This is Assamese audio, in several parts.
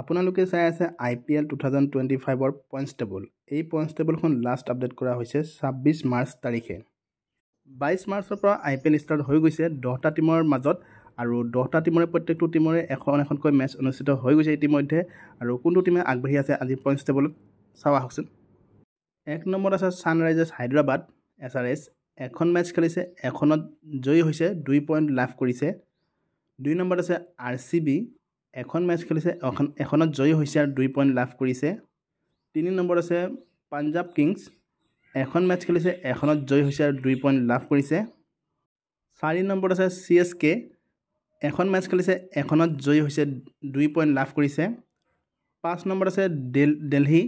আপোনালোকে চাই আছে IPL 2025 পইণ্টছ টেবুল। এই পইণ্টছ টেবুলখন লাষ্ট আপডেট কৰা হৈছে 26 মাৰ্চ তাৰিখে। 22 মাৰ্চৰ পৰা IPL ষ্টাৰ্ট হৈ গৈছে 10টা টিমৰ মাজত আৰু 10টা টিমৰে প্ৰত্যেকটো টিমৰে এখনকৈ মেচ অনুষ্ঠিত হৈ গৈছে ইতিমধ্যে। আৰু কোনটো টিমে আগবাঢ়ি আছে আজি পইণ্টছ টেবুলত চাওঁ আহকচোন। 1 নম্বৰত আছে ছানৰাইজাৰ্ছ হায়দৰাবাদ SRH। এখন মেচ খেলিছে, এখনত জয়ী হৈছে, 2 পইণ্ট লাভ কৰিছে। 2 নম্বৰত আছে RCB। এখন মেচ খেলিছে, এখনত জয়ী হৈছে আৰু 2 পইণ্ট লাভ কৰিছে। 3 নম্বৰত আছে পাঞ্জাৱ কিংছ। এখন মেচ খেলিছে, এখনত জয়ী হৈছে আৰু 2 পইণ্ট লাভ কৰিছে। 4 নম্বৰত আছে CSK। এখন মেচ খেলিছে, এখনত জয়ী হৈছে, 2 পইণ্ট লাভ কৰিছে। 5 নম্বৰত আছে দিল্লী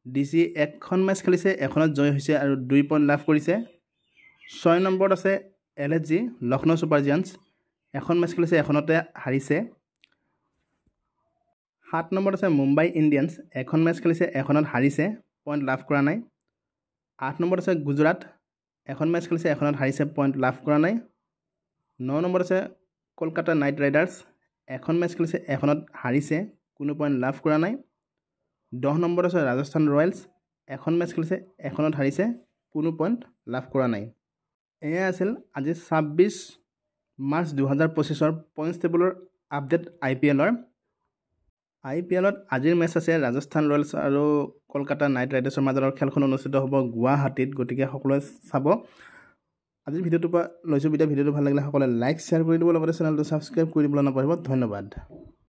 DC। এখন মেচ খেলিছে, এখনত জয়ী হৈছে আৰু 2 পইণ্ট লাভ কৰিছে। 6 নম্বৰত আছে LSG লক্ষ্ণৌ ছুপাৰ জায়াণ্টছ। এখন মেচ খেলিছে, এখনতে হাৰিছে। 7 নম্বৰত আছে মুম্বাই ইণ্ডিয়ানছ। এখন মেচ খেলিছে, এখনত হাৰিছে, পইণ্ট লাভ কৰা নাই। 8 নম্বৰত আছে গুজৰাট। এখন মেচ খেলিছে, এখনত হাৰিছে, পইণ্ট লাভ কৰা নাই। 9 নম্বৰত আছে কলকাতা নাইট ৰাইডাৰ্ছ। এখন মেচ খেলিছে, এখনত হাৰিছে, কোনো পইণ্ট লাভ কৰা নাই। 10 নম্বৰত আছে ৰাজস্থান ৰয়েলছ। এখন মেচ খেলিছে, এখনত হাৰিছে, কোনো পইণ্ট লাভ কৰা নাই। এয়া আছিল আজি 26 মাৰ্চ 2025 পইণ্টছ টেবুলৰ আপডেট IPLত আজিৰ মেচ আছে ৰাজস্থান ৰয়েলছ আৰু কলকাতা নাইট ৰাইডাৰ্ছৰ মাজৰ খেলখন অনুষ্ঠিত হ'ব গুৱাহাটীত। গতিকে সকলোৱে চাব। আজিৰ ভিডিঅ'টোৰ পৰা লৈছোঁ ভিডিঅ'টো ভাল লাগিলে সকলোৱে লাইক শ্বেয়াৰ কৰি দিব, লগতে চেনেলটো ছাবস্ক্ৰাইব কৰি দিবলৈ নাপাহৰিব। ধন্যবাদ।